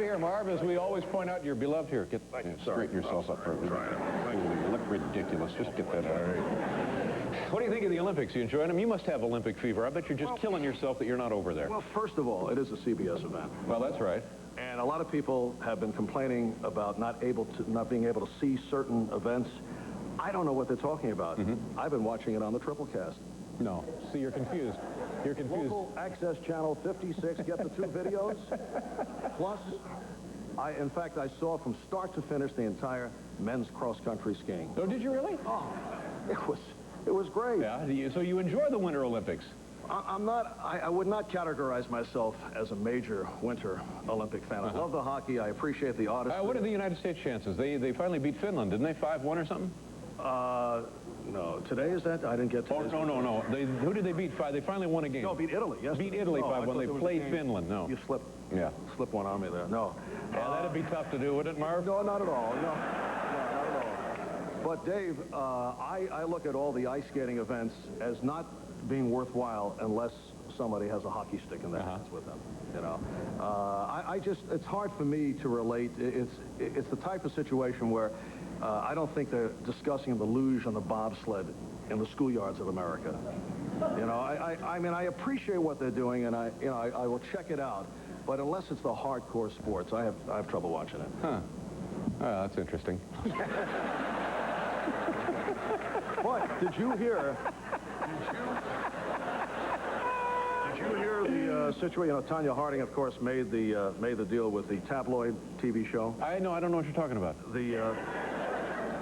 here, Marv. As we always point out, you're beloved here. Get straighten yourself up for a minute. You look ridiculous. Just get that out. What do you think of the Olympics? You enjoying them? You must have Olympic fever. I bet you're just killing yourself that you're not over there. Well, first of all, it is a CBS event. Well, that's right. And a lot of people have been complaining about not being able to see certain events. I don't know what they're talking about. I've been watching it on the triple cast. No. See, you're confused. You're confused. Local access channel 56, get the 2 videos. Plus, in fact, I saw from start to finish the entire men's cross-country skiing. Oh, did you really? Oh, it was great. Yeah, so you enjoy the Winter Olympics? I would not categorize myself as a major Winter Olympic fan. I love the hockey. I appreciate the artistry. What are the United States chances? They finally beat Finland, didn't they? 5-1 or something? No. Today is that? I didn't get to Oh, no. Who did they beat? They finally won a game. No, beat Italy, yes. Beat Italy 5-1. They played Finland, no. You slip one on me there. No. Yeah, that'd be tough to do, wouldn't it, Marv? No, not at all. No, not at all. But, Dave, I look at all the ice skating events as not being worthwhile unless somebody has a hockey stick in their hands with them, you know. It's hard for me to relate. It's the type of situation where I don't think they're discussing the luge and the bobsled in the schoolyards of America. You know, I mean, I appreciate what they're doing, and I will check it out. But unless it's the hardcore sports, I have trouble watching it. Huh. Oh, that's interesting. But did you hear the situation? You know, Tanya Harding, of course, made the deal with the tabloid TV show. I don't know what you're talking about.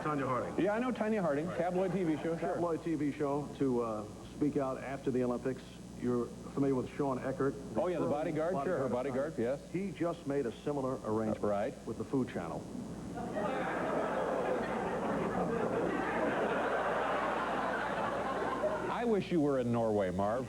Tanya Harding. Yeah, I know Tanya Harding, tabloid TV show, sure. Tabloid TV show to speak out after the Olympics. You're familiar with Sean Eckert? Oh, yeah, the bodyguard, sure, her bodyguard, yes. He just made a similar arrangement with the Food Channel. I wish you were in Norway, Marv.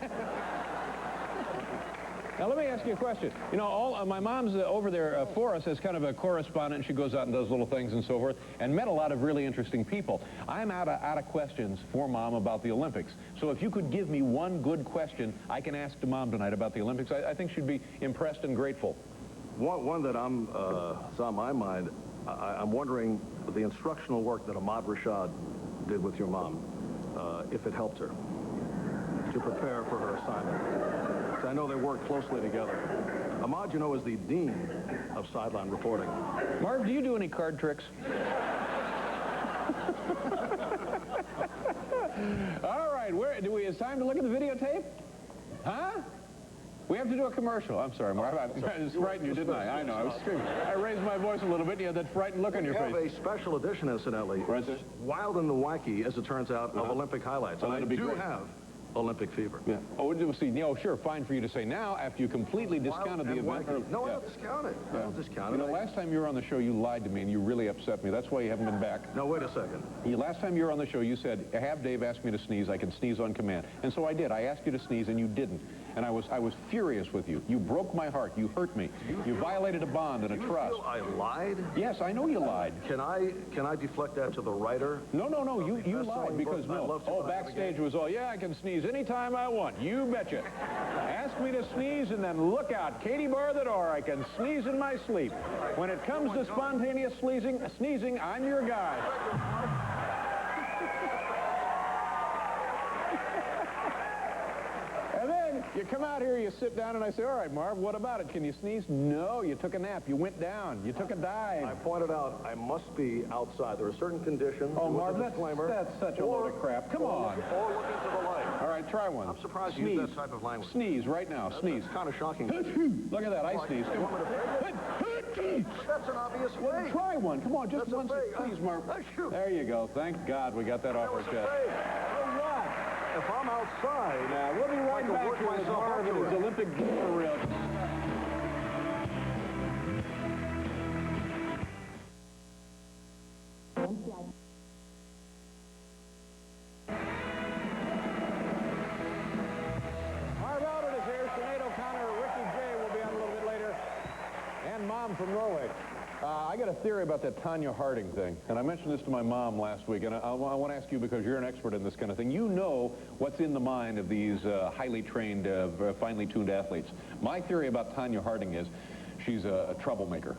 Now, let me ask you a question. You know, my mom's over there for us as kind of a correspondent, and she goes out and does little things and so forth, and met a lot of really interesting people. I'm out of questions for Mom about the Olympics. So if you could give me one good question I can ask to Mom tonight about the Olympics, I think she'd be impressed and grateful. One that it's on my mind, I'm wondering the instructional work that Ahmad Rashad did with your mom, if it helped her to prepare for her assignment. I know they work closely together. Ahmad, you know, is the dean of sideline reporting. Marv, do you do any card tricks? All right, it's time to look at the videotape? Huh? We have to do a commercial. I'm sorry, Marv. I just frightened you, didn't I? I know. I was screaming. I raised my voice a little bit, and you had that frightened look on your face. We have a special edition, incidentally. Right there. Wild and wacky, as it turns out, of Olympic highlights. Oh, and I do have Olympic fever. Yeah. Oh, sure, fine for you to say now after you completely discounted the event. No, I don't discount it. I don't discount it. You know, last time you were on the show, you lied to me, and you really upset me. That's why you haven't been back. No, wait a second. Last time you were on the show, you said, have Dave ask me to sneeze. I can sneeze on command. And so I did. I asked you to sneeze, and you didn't. And I was furious with you. You broke my heart. You hurt me. You violated a bond and a trust. You feel I lied? Yes, I know you lied. Can I deflect that to the writer? No. You lied because backstage was all, yeah, I can sneeze anytime I want. You betcha. Ask me to sneeze and then look out. Katie, bar the door. I can sneeze in my sleep. When it comes to spontaneous sneezing, I'm your guy. And then you come out here, you sit down, and I say, all right, Marv, what about it? Can you sneeze? No, you took a nap. You went down. You took a dive. I pointed out I must be outside. There are certain conditions. Oh, Marv, that's such a load of crap. Come on. Or looking to the light. All right, try one. I'm surprised you use that type of language. Sneeze right now. Sneeze. That's kind of shocking. Look at that. I sneeze. That's an obvious way. Try one. Come on, just one. Please, Marv. There you go. Thank God we got that off our chest. If I'm outside, now we'll be right back to his Marv and his Olympic for real. Marv Albert is here. Sinead O'Connor, Ricky Jay will be on a little bit later, and Mom from Norway. I got a theory about that Tanya Harding thing, and I mentioned this to my mom last week, and I want to ask you because you're an expert in this kind of thing. You know what's in the mind of these highly trained, finely tuned athletes. My theory about Tanya Harding is she's a troublemaker.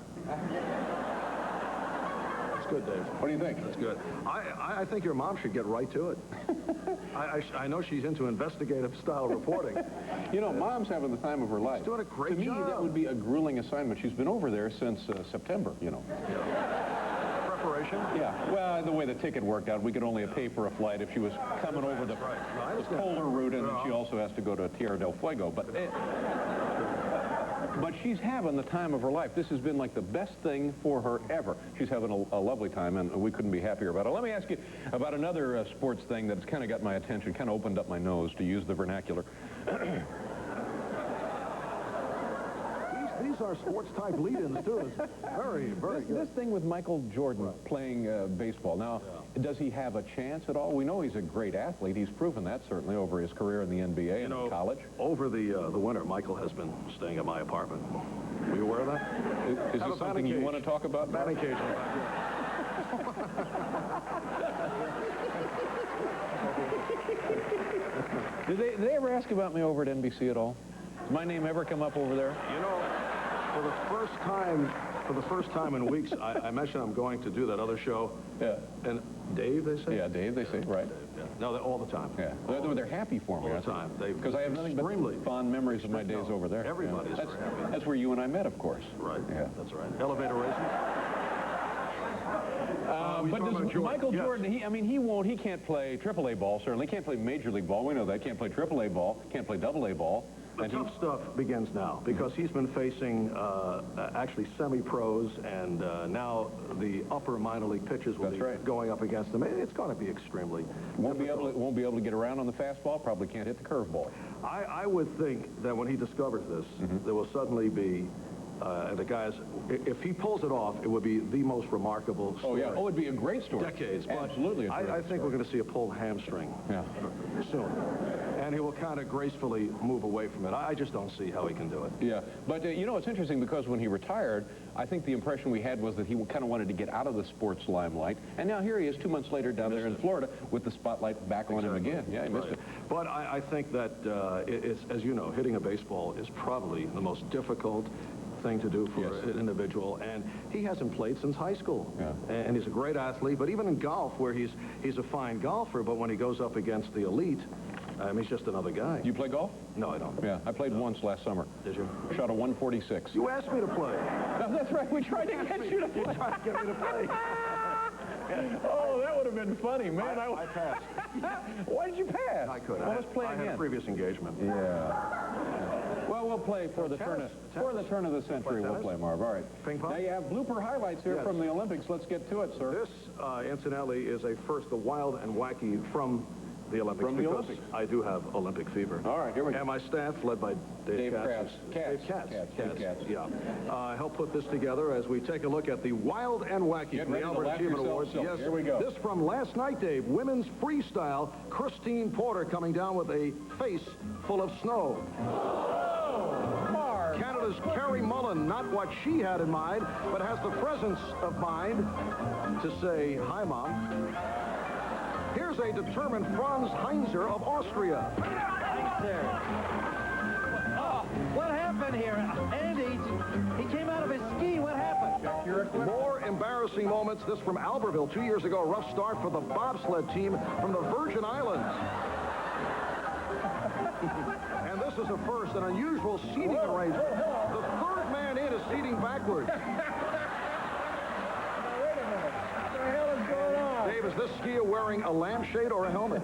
That's good, Dave. What do you think? That's good. I think your mom should get right to it. I know she's into investigative style reporting. You know, Mom's having the time of her life. She's doing a great job. To me, that would be a grueling assignment. She's been over there since September, you know. Yeah. Preparation? Yeah. Well, the way the ticket worked out, we could only pay for a flight if she was coming over the polar route, and then she also has to go to Tierra del Fuego. But she's having the time of her life. This has been like the best thing for her ever. She's having a lovely time, and we couldn't be happier about it. Let me ask you about another sports thing that's kind of got my attention, kind of opened up my nose, to use the vernacular. These are sports-type lead-ins, too. It's very, very good. This thing with Michael Jordan playing baseball. Now, does he have a chance at all? We know he's a great athlete. He's proven that, certainly, over his career in the NBA and in college. Over the winter, Michael has been staying at my apartment. Were you aware of that? Is this something you want to talk about? Batting cage. Did they ever ask about me over at NBC at all? Does my name ever come up over there? You know, for the first time in weeks, I mentioned I'm going to do that other show. Yeah. And Dave, they say? Yeah, Dave, they say, right. Yeah. No, all the time. Yeah. They're happy for me. All the time. Because I have nothing but fond memories of my days over there. Everybody's very happy. That's where you and I met, of course. Right. Yeah. That's right. Elevator racing. But does Michael Jordan, he can't play AAA ball, certainly. He can't play Major League ball. We know that. Can't play AAA ball. Can't play AA ball. The tough stuff begins now, because he's been facing actually semi-pros, and now the upper minor league pitchers will be going up against him. It's going to be extremely won't be able to get around on the fastball. Probably can't hit the curveball. I would think that when he discovers this, there will suddenly be the guys, if he pulls it off, it would be the most remarkable story. Oh, yeah. Oh, it'd be a great story. Decades. Absolutely. I think we're going to see a pulled hamstring soon. And he will kind of gracefully move away from it. I just don't see how he can do it. Yeah. But, you know, it's interesting, because when he retired, I think the impression we had was that he kind of wanted to get out of the sports limelight. And now here he is 2 months later down there in Florida with the spotlight back on him again. Yeah, he missed it. But I think that, as you know, hitting a baseball is probably the most difficult thing to do for an individual, and he hasn't played since high school. And he's a great athlete, but even in golf, where he's a fine golfer, but when he goes up against the elite, he's just another guy. You play golf? No, I don't. Yeah, I played once last summer. Did you? Shot a 146. You asked me to play. No, that's right. We tried to get you to play. You tried to get me to play. Oh, that would have been funny, man. I passed. Why did you pass? I could. Well, let's play again. I had a previous engagement. Yeah. Well, we'll play for the turn of the century. We'll play, Marv. All right. Ping pong? Now you have blooper highlights here from the Olympics. Let's get to it, sir. This, incidentally, is a first, the wild and wacky from the Olympics. From the Olympics. I do have Olympic fever. All right, here we go. And my staff, led by Dave Katz. Dave Katz. Yeah. Help put this together as we take a look at the wild and wacky from the Albert Achievement Awards. Yes, here we go. This from last night, Dave. Women's freestyle. Christine Porter coming down with a face full of snow. Canada's Carrie Mullen, not what she had in mind, but has the presence of mind to say, "Hi, Mom." Here's a determined Franz Heinzer of Austria. Oh, what happened here? Andy, he came out of his ski. What happened? More embarrassing moments. This from Albertville 2 years ago. A rough start for the bobsled team from the Virgin Islands. And this is a first, an unusual seating arrangement. The third man in is seating backwards. Dave, is this skier wearing a lampshade or a helmet?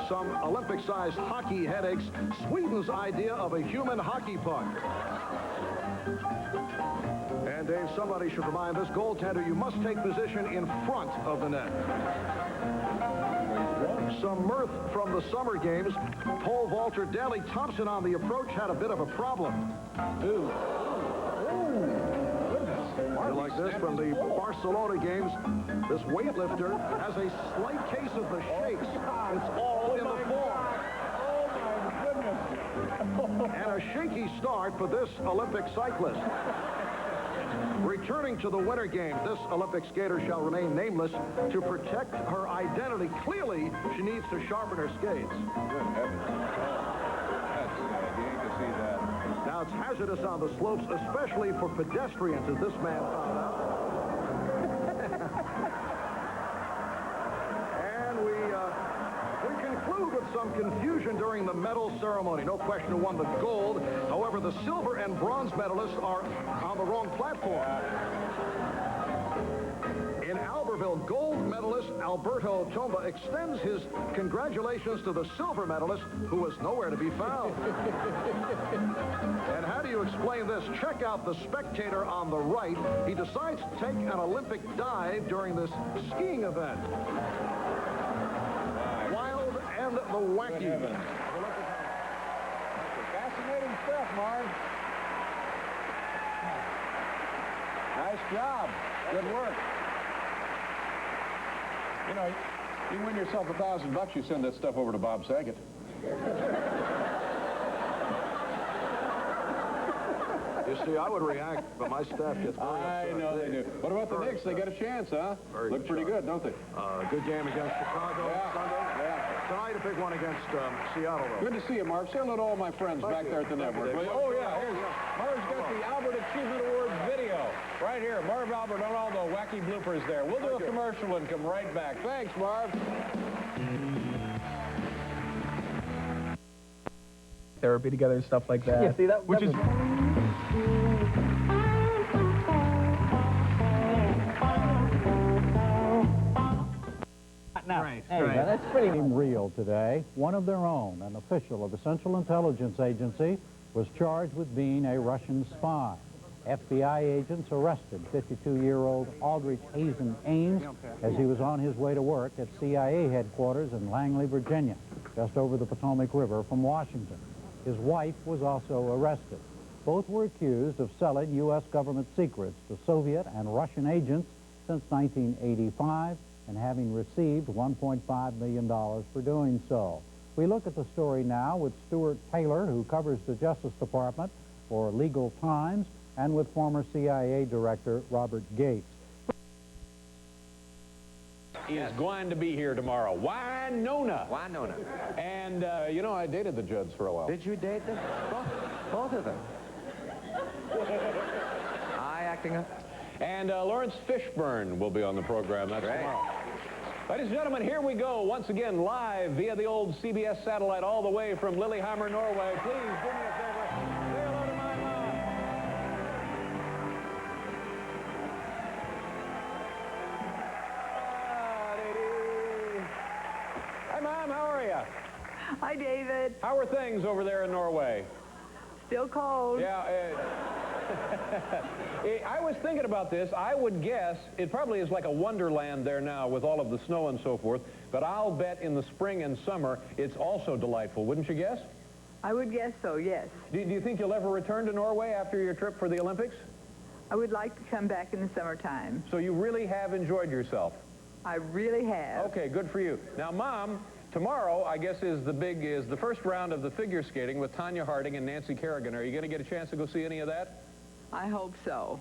Some Olympic-sized hockey headaches. Sweden's idea of a human hockey puck. And Dave, somebody should remind this goaltender, you must take position in front of the net. Some mirth from the summer games. Pole vaulter Daley Thompson on the approach had a bit of a problem. You like this from the Barcelona games. This weightlifter has a slight case of the shakes. It's all in the form. Oh, my goodness. And a shaky start for this Olympic cyclist. Returning to the Winter Games, this Olympic skater shall remain nameless to protect her identity. Clearly, she needs to sharpen her skates. Good heavens. That's you need to see that. Now, it's hazardous on the slopes, especially for pedestrians, as this man found out. And we conclude with some confusion during the medal ceremony. No question who won the gold. However, the silver and bronze medalists are on the wrong platform. In Albertville, gold medalist Alberto Tomba extends his congratulations to the silver medalist, who was nowhere to be found. And how do you explain this? Check out the spectator on the right. He decides to take an Olympic dive during this skiing event. Wild and the wacky. Fascinating stuff, Marv. Nice job. Good work. You know, you win yourself $1,000, you send that stuff over to Bob Saget. You see, I would react, but my staff gets very upset. I know they do. What about the Knicks? They get a chance, huh? Look pretty good, don't they? Good game against Chicago Sunday. Yeah. Tonight, a big one against Seattle, though. Good to see you, Marv. Say hello to all my friends back there at the network. Oh, yeah. Here's Marv's got the Albert Achievement Awards video right here. Marv Albert on all the wacky bloopers there. We'll do a commercial and come right back. Thanks, Marv. Therapy together and stuff like that. Yeah, see, that which is now. Right, There you right. go. That's pretty Real today, one of their own, an official of the Central Intelligence Agency, was charged with being a Russian spy. FBI agents arrested 52-year-old Aldrich Hazen Ames as he was on his way to work at CIA headquarters in Langley, Virginia, just over the Potomac River from Washington. His wife was also arrested. Both were accused of selling U.S. government secrets to Soviet and Russian agents since 1985 and having received $1.5 million for doing so. We look at the story now with Stuart Taylor, who covers the Justice Department for Legal Times, and with former CIA Director Robert Gates. Is going to be here tomorrow. Winona. Winona. And, you know, I dated the Judds for a while. Did you date them? Both of them. I acting up. And Lawrence Fishburne will be on the program. That's Great. tomorrow. Ladies and gentlemen, here we go once again live via the old CBS satellite all the way from Lillehammer, Norway. Please do me a favor. Say hello to my mom. Hi, Mom. How are you? Hi, David. How are things over there in Norway? Still cold. Yeah. I was thinking about this. I would guess it probably is like a wonderland there now with all of the snow and so forth, but I'll bet in the spring and summer it's also delightful, wouldn't you guess? I would guess so, yes. Do you think you'll ever return to Norway after your trip for the Olympics? I would like to come back in the summertime. So you really have enjoyed yourself? I really have. Okay, good for you. Now, Mom, tomorrow, I guess, is the first round of the figure skating with Tanya Harding and Nancy Kerrigan. Are you going to get a chance to go see any of that? I hope so.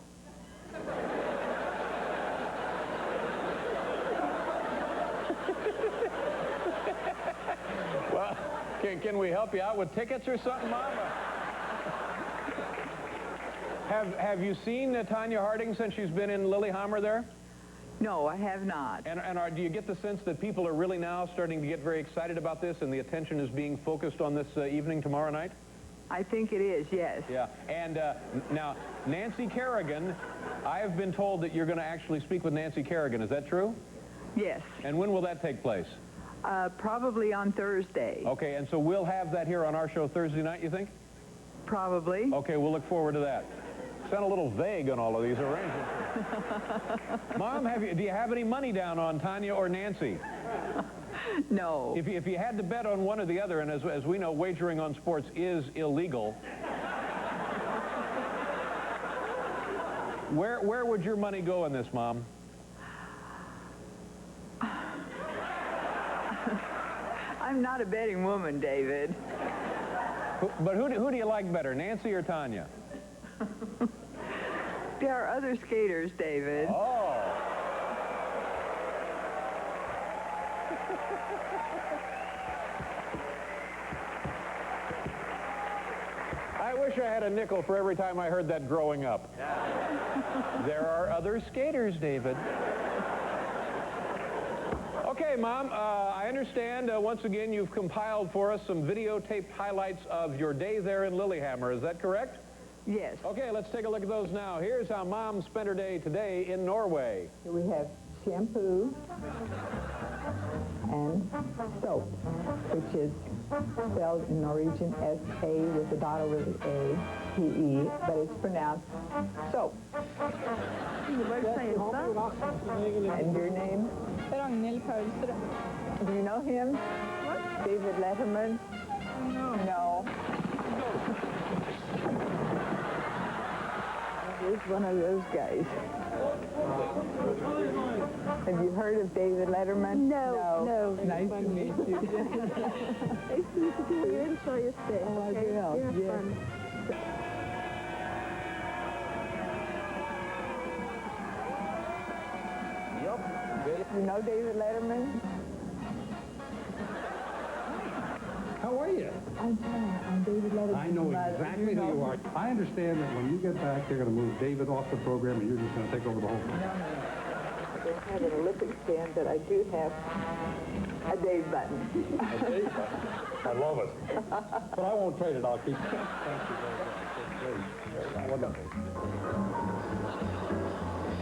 Well, can we help you out with tickets or something, Mom? Have you seen Tanya Harding since she's been in Lillehammer there? No, I have not. And do you get the sense that people are really now starting to get very excited about this and the attention is being focused on this evening tomorrow night? I think it is, yes. Yeah, and now, Nancy Kerrigan, I have been told that you're going to actually speak with Nancy Kerrigan. Is that true? Yes. And when will that take place? Probably on Thursday. Okay, and so we'll have that here on our show Thursday night, you think? Probably. Okay, we'll look forward to that. Sound a little vague on all of these arrangements. Mom, do you have any money down on Tanya or Nancy? No. If you had to bet on one or the other, and as we know, wagering on sports is illegal, where would your money go in this, Mom? I'm not a betting woman, David. But who do you like better, Nancy or Tanya? There are other skaters, David. Oh. I wish I had a nickel for every time I heard that growing up. There are other skaters, David. Okay, Mom, I understand once again you've compiled for us some videotaped highlights of your day there in Lilyhammer. Is that correct? Yes. Okay, let's take a look at those now. Here's how Mom spent her day today in Norway. Here we have shampoo and soap, which is spelled in Norwegian S-A with a dot over the A-P-E, but it's pronounced soap. And your name? Do you know him? What? David Letterman? No. Here's one of those guys. Have you heard of David Letterman? No. Nice to meet you. Nice to meet you. You enjoy your stay. Oh, I okay? will. You have Yes. fun. You know David Letterman? How are you? I'm fine. I'm David Letterman. I know exactly who you are. I understand that when you get back, they're going to move David off the program and you're just going to take over the whole thing. I don't have an Olympic stand, but I do have a Dave button. I love it. But I won't trade it. I'll keep it. Thank you very much. That's great. Wonderful.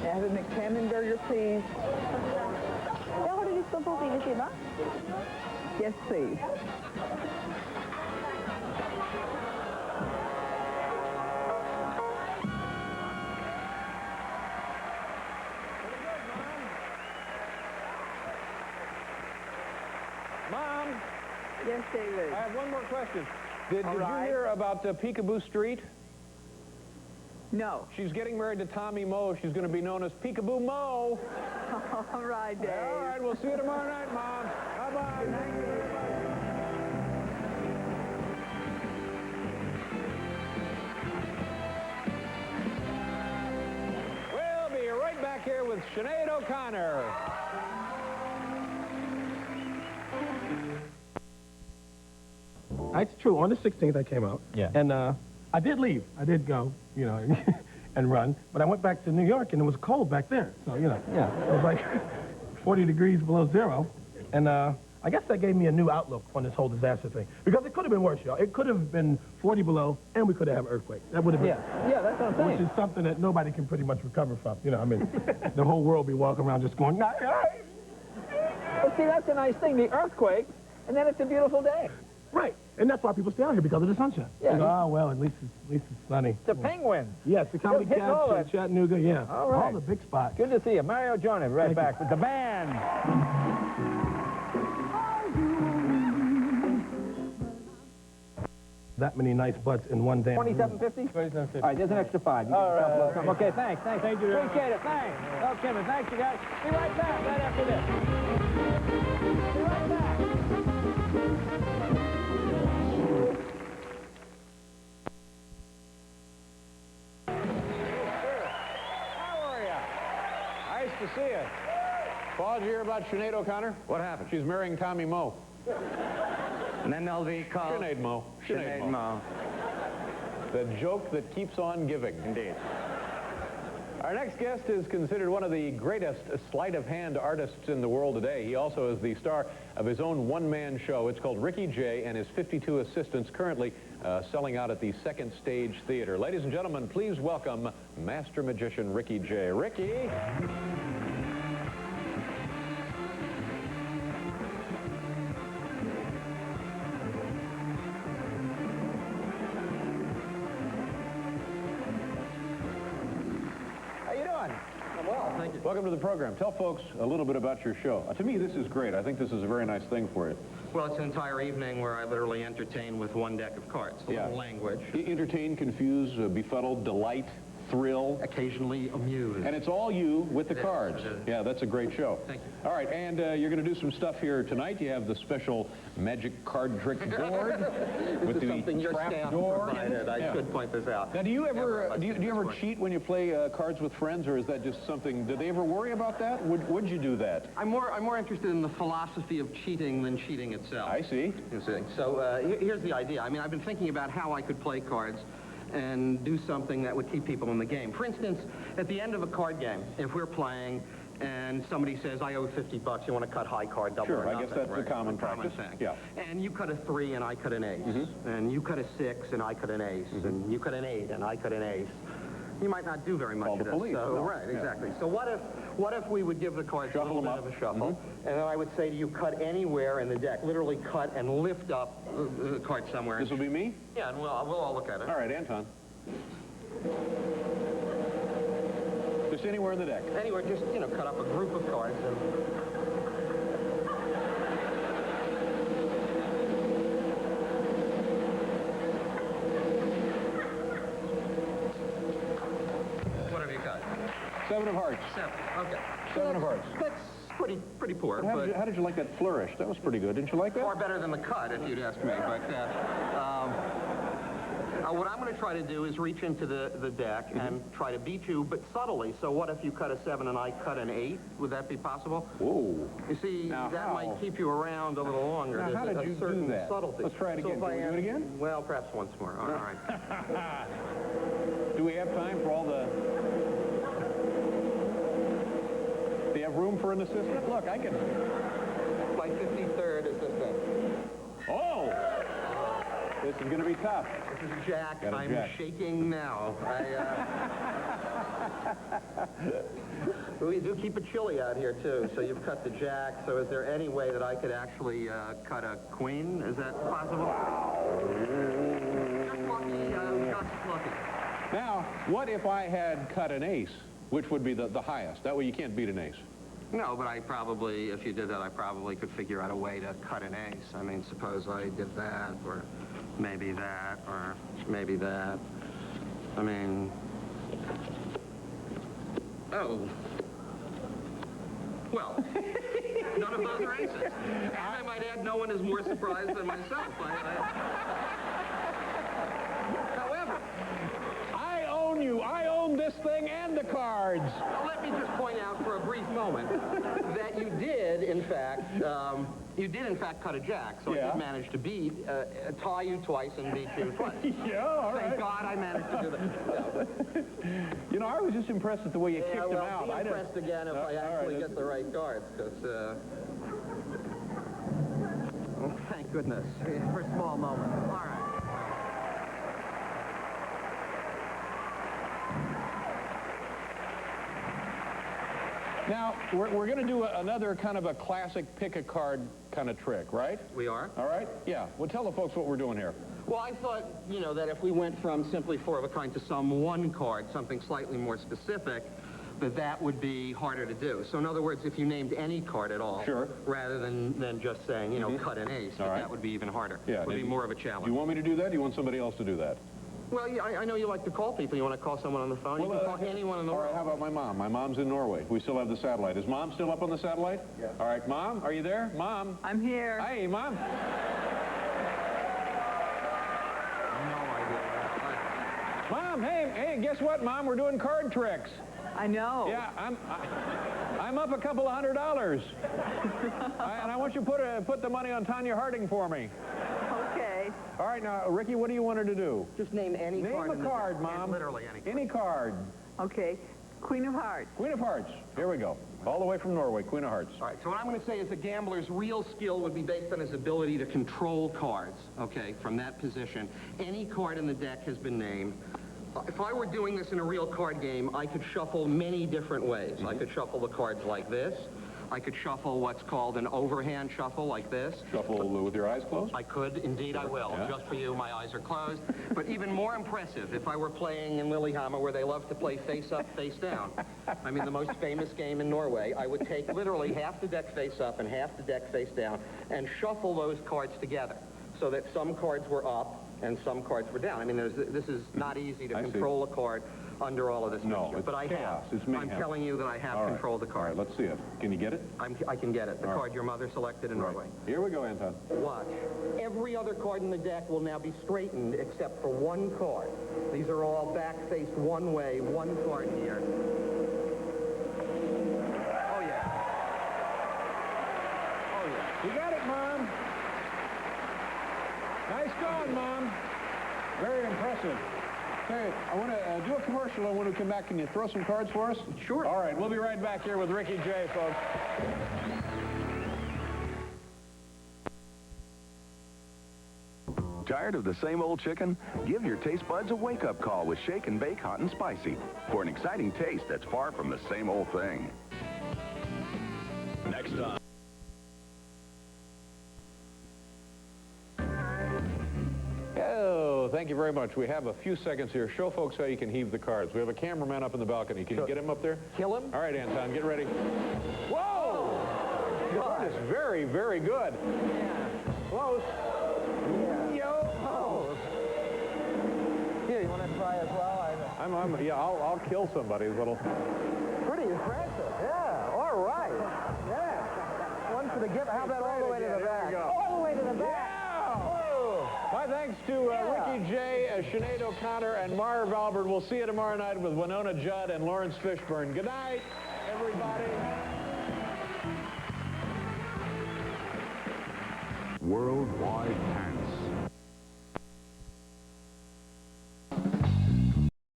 Have a McCammon burger, please. Ja, har du lyst på fina? Yes, please. Mom, Yes, David. I have one more question. Did you right. hear about Peekaboo Street? No. She's getting married to Tommy Moe. She's going to be known as Peekaboo Moe. All right, Dave. All right, we'll see you tomorrow night, Mom. Bye-bye. Thank you very much. We'll be right back here with Sinead O'Connor. It's true. On the 16th, I came out. Yeah. And I did leave. I did go, you know, and run. But I went back to New York, and it was cold back there. So, you know, Yeah. it was like 40 degrees below zero. And I guess that gave me a new outlook on this whole disaster thing. Because it could have been worse, y'all. It could have been 40 below, and we could have had an earthquake. That would have been... Yeah, that's what I'm Which is something that nobody can pretty much recover from. You know, I mean, the whole world be walking around just going, nah, But see, that's a nice thing, the earthquake, and then it's a beautiful day. right. And that's why people stay out here, because of the sunshine. Yeah. You know, oh, well, at least it's sunny. The Penguins. Yes, the Comedy Hitting all Cats in that. Chattanooga, yeah. All right. All the big spots. Good to see you. Mario Jordan, right Thank back you. with the band. That many nice butts in one damn room. 2750? 2750. All right, there's an extra 5. All right. Okay, thanks. Thank you. Appreciate it. Thanks. Oh, Kevin, thanks, you guys. Be right back right after this. Be right back. How are you? Nice to see you. Paul, did you hear about Sinead O'Connor? What happened? She's marrying Tommy Moe. And then they'll be called... Sinead Moe. Sinead Moe. The joke that keeps on giving. Indeed. Our next guest is considered one of the greatest sleight-of-hand artists in the world today. He also is the star of his own one-man show. It's called Ricky Jay and his 52 assistants, currently selling out at the Second Stage Theater. Ladies and gentlemen, please welcome master magician Ricky Jay. Ricky! How you doing? I'm well, thank you. Welcome to the program. Tell folks a little bit about your show. To me, this is great. I think this is a very nice thing for you. Well, it's an entire evening where I literally entertain with one deck of cards. A little language. Entertain, confuse, befuddle, delight, thrill. Occasionally amuse. And it's all you with the It is, cards. it is. Yeah, that's a great show. Thank you. All right, and you're going to do some stuff here tonight. You have the special magic card trick board with This is the something your trap staff door. provided. I Yeah. should point this out. Now, do you ever Never do you, much do you ever in this cheat when you play cards with friends, or is that just something? Do they ever worry about that? Would you do that? I'm more interested in the philosophy of cheating than cheating itself. I see. You see. So here's the idea. I mean, I've been thinking about how I could play cards and do something that would keep people in the game. For instance, at the end of a card game, if we're playing and somebody says, I owe $50, you want to cut high card, double Sure, or I nothing, guess that's right? a common practice. thing. Yeah. And you cut a 3 and I cut an ace. And you cut a 6 and I cut an ace. And you cut an 8 and I cut an ace. You might not do very much Call of the this. police. So, No. right, Yeah. exactly. So what if we would give the cards a little bit of a shuffle, Mm-hmm. and then I would say to you, cut anywhere in the deck, literally cut and lift up the card somewhere. This will be me? Yeah, and we'll all look at it. All right, Anton. Just anywhere in the deck. Anywhere, just, you know, cut up a group of cards and... What have you cut? 7 of hearts. 7. Okay. 7 of hearts. That's pretty poor, How did you like that flourish? That was pretty good. Didn't you like that? far better than the cut, if you'd ask me. But what I'm going to try to do is reach into the deck and try to beat you, but subtly. So what if you cut a 7 and I cut an 8? Would that be possible? Whoa. You see, Now that how? might keep you around a little longer. Now, There's how did a you do certain that? subtlety. Let's try it again. if Can I we do it add- again? Well, perhaps once more. All right. Do we have time for all the... Do you have room for an assistant? Look, I can... My 53rd is this thing. Oh! This is going to be tough. This is Jack. Got a I'm jack. shaking now. We do keep it chilly out here, too. So you've cut the jack. So is there any way that I could actually cut a queen? Is that possible? Just lucky. Just lucky. Now, what if I had cut an ace? Which would be the highest? That way you can't beat an ace. No, but I probably, if you did that, I probably could figure out a way to cut an ace. I mean, suppose I did that, or maybe that, or maybe that. I mean... Oh. Well, none of those are aces. And I might add, no one is more surprised than myself. However... I own you. I own this thing and the cards. Well, let me just point out for a brief moment that you did, in fact, cut a jack. So I Yeah. did manage to tie you twice and beat you twice. Yeah, all right. Thank God I managed to do that. You know, I was just impressed at the way you Yeah, kicked well, him out. be I didn't- impressed again if I all right, actually that's- get the right cards, because, oh, thank goodness, for a small moment. All right. Now, we're going to do another kind of a classic pick-a-card kind of trick, right? We are? All right? Yeah. Well, tell the folks what we're doing here. Well, I thought, you know, that if we went from simply 4 of a kind to some one card, something slightly more specific, that would be harder to do. So in other words, if you named any card at all, Sure. rather than just saying, you know, cut an ace, All right. that would be even harder. Yeah, It would be maybe- more of a Do challenge. you want me to do that, or do you want somebody else to do that? Well, yeah, I know you like to call people. You want to call someone on the phone? You can call anyone in the all right, world. how about my mom? My mom's in Norway. We still have the satellite. Is Mom still up on the satellite? Yeah. All right, Mom, are you there? Mom? I'm here. Hey, Mom. Mom, hey, guess what, Mom? We're doing card tricks. I know. Yeah, I'm up a couple of $100. And I want you to put the money on Tanya Harding for me. Okay. All right, now, Ricky, what do you want her to do? Just name any Name card. a in the card, deck. Mom. Literally any. Any card. Okay. Queen of Hearts. Queen of Hearts. Here we go. All the way from Norway, Queen of Hearts. All right, so what I'm going to say is a gambler's real skill would be based on his ability to control cards, okay, from that position. Any card in the deck has been named. If I were doing this in a real card game, I could shuffle many different ways. I could shuffle the cards like this. I could shuffle what's called an overhand shuffle like this. Shuffle with your eyes closed? I could, indeed I will. Yeah. Just for you, my eyes are closed. But even more impressive, if I were playing in Lillehammer where they love to play face up, face down. I mean, the most famous game in Norway. I would take literally half the deck face up and half the deck face down and shuffle those cards together so that some cards were up and some cards were down. I mean, this is not easy to I see. control a card under all of this No, mixture, it's but I chaos. have. It's mayhem. I'm telling you that I have All right. controlled the All card. right, let's see it. Can you get it? I can get it. The All right. card your mother selected in Norway. Here we go, Anton. Watch. Every other card in the deck will now be straightened except for one card. These are all back-faced one way, one card here. Oh, yeah. Oh, yeah. You got it, Mom. Nice going, Mom. Very impressive. Okay, I want to do a commercial. I want to come back. Can you throw some cards for us? Sure. All right, we'll be right back here with Ricky J, folks. Tired of the same old chicken? Give your taste buds a wake-up call with Shake and Bake Hot and Spicy for an exciting taste that's far from the same old thing. Next time. Oh, thank you very much. We have a few seconds here. Show folks how you can heave the cards. We have a cameraman up in the balcony. Can you get him up there? Kill him? All right, Anton, get ready. Whoa! That is very, very good. Yeah. Close. Yeah. Yo! Oh. Here, you want to try as well? Yeah, I'll kill somebody. Little. Pretty impressive. Yeah. All right. Yeah. One for the gift. How about all the way to the back? All the way to the back. My thanks to Ricky J, Sinead O'Connor, and Marv Albert. We'll see you tomorrow night with Winona Judd and Lawrence Fishburne. Good night, everybody. Worldwide